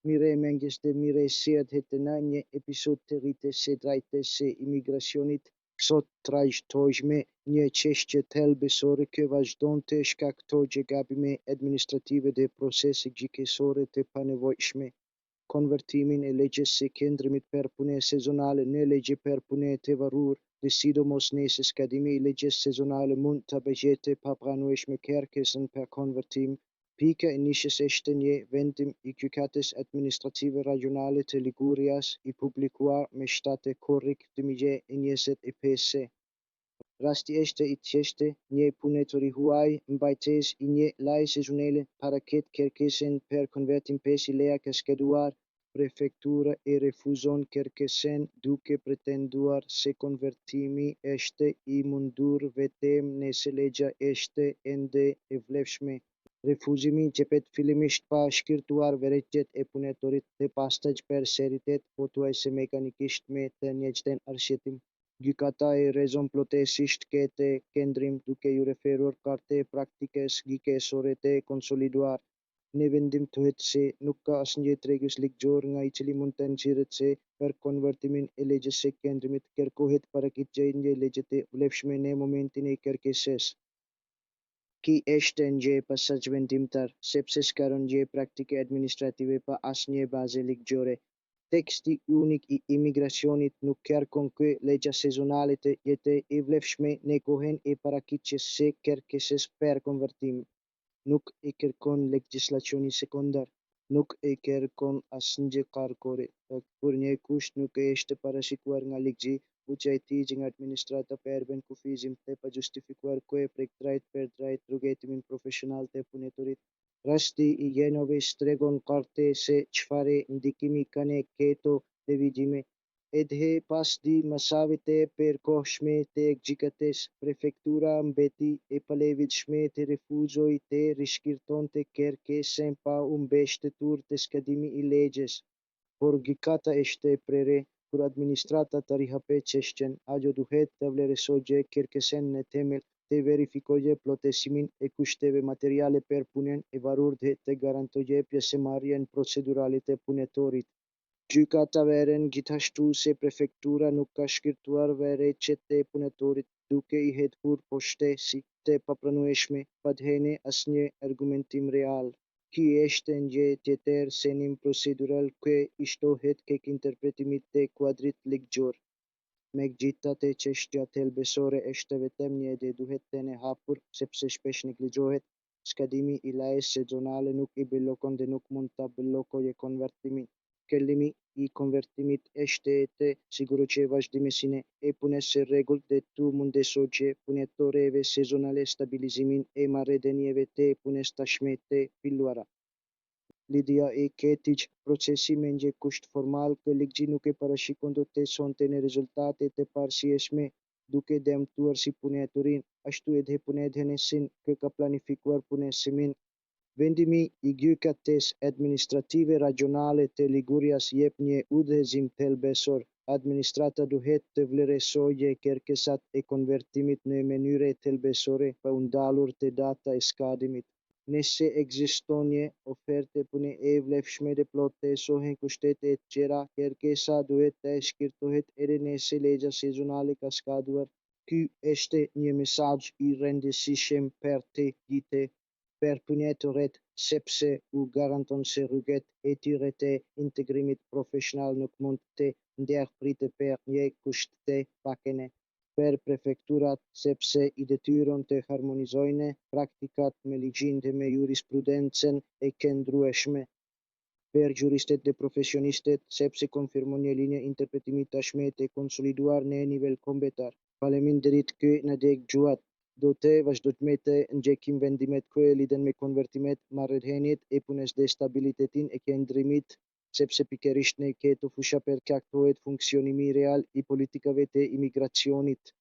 Mire mengjes dhe mire siat hetëna një episod të rritës se drejtës se imigracionit sot trajtojshme një çështje thelbësore që vazhdon të shkaktojë gabime administrative dhe procese gjykësore të panevojshme. Konvertimin e legjes së qendrimit për punë sezonale në legje për punë të varur, dhe sidomos nëse skadimi i legjes sezonale mund të bëjë të papranueshme kërkesën për konvertim. Pika e nisës është një vendim i Gjykatës Administrative Rajonale të Ligurias i publikuar me 7 korrik 2025. Rasti është i thjeshtë, një punëtor i huaj mbajtës i një laji sezonale paraqitet kërkesën për konvertim pas i leja ka skeduar. Prefektura e refuzon kërkesën duke pretenduar se konvertimi është i mundur vetëm nëse legja është ende e vlefshme. Refuzimi jepet fillimisht pa shkirtuar vërejtjet e punëtorit dhe pastaj përsëritet pothuajse mekanikisht me të njëjtën arsyetim. Gjykata e rezon plotësisht këtë qendrim duke u referuar kartë praktikës gjykësore të konsoliduar. Në vendim thuhet se nuk ka asnjë tregus ligjor nga i cili mund të nxjerrët se për konvertimin e legjes së qendrimit kërkohet paraqitja e një legje të vlefshme në momentin e kërkesës. Ky është një pasazh vendimtar, sepse s'ka një praktike administrative pa asnjë bazë ligjore. Teksti unik i imigracionit nuk kërkon që legja sezonale të jetë e vlefshme në kohën e paraqitjes së kërkesës për konvertim. Nuk e kërkon legjislacioni sekondar, nuk e kërkon asnjë karkore, kur një kusht nuk është parashikuar nga ligji, buxhetit nga administrata për bën kufizim të pajustifikuar që prek drejt për drejt rrugëtimin profesional të punëtorit. Rasti i Genovës tregon qartë se çfarë ndikimi ka në këto lëvizime. Edhe pas di masave të përkohshme të gjykatës, prefektura mbeti e palevitshme të refuzoi të rishkirtonte kërkesën pa u mbështetur te skadimi i legjes. Por gjykata është prerë, kur administrata të rihapë çështjen, ajo duhet të vlerësojë kërkesën në themel, të verifikojë plotësimin e kushteve materiale për punën e varur dhe të garantojë pjesëmarrjen procedurale të punëtorit. Gjykata vëren gjithashtu se prefektura nuk ka shkirtuar vërejtjet e punëtorit, duke i hedhur poshtë si të papranueshme, pa dhënë asnjë argumentim real. Ky është një tjetër synim procedural që i shtohet keq interpretimit të kuadrit ligjor. Megjithatë, çështja thelbësore është vetëm një dhe duhet të hapur, sepse shpesh neglizhohet. Skadimi i lejës sezonale nuk i bllokon dhe nuk mund ta bllokojë konvertimin. Qëllimi i konvertimit është të siguroqë vazhdimësinë e punës së rregullt dhe të mundësojë punëtorëve sezonale stabilizimin e marrëdhënieve të punës tashmë të filluara. Lidhja e këtij procesi me një kusht formal që ligji nuk e parashikon do të sonte në rezultate të parsyeeshme, duke dëmtuar si punëtorin, ashtu edhe punëdhënësin që ka planifikuar punësimin. Vendimi i Gjykatës Administrative Rajonale të Ligurias jep një udhëzim thelbësor. Administrata duhet të vlerësojë kërkesat e konvertimit në mënyrë thelbësore pa u ndalur te data e skadimit. Nëse ekziston një ofertë pune e vlefshme dhe plotësohen kushtet e tjera, kërkesa duhet të shkirtohet edhe nëse legja sezonale ka skaduar. Ky është një mesazh i rëndësishëm për të gjithë për punëtorët, sepse u garanton se rrugët e tyre të integrimit profesional nuk mund të ndërpritet për një kusht të pakënë. Per prefekturat, sepse i detyron të harmonizojnë praktikat me ligjin dhe me jurisprudencën e qëndrueshme. Per juristët dhe profesionistët, sepse konfirmon një linjë interpretimi tashmë të konsoliduar në nivel kombëtar. Faleminderit që na dëgjuat. Do të vazhdojmë të ndjekim vendimet që lidhen me konvertimet, marrëdhëniet e punës dhe stabilitetin e qëndrimit, sepse pikërisht në këto fusha përcaktohet funksionimi real i politikave të imigracionit.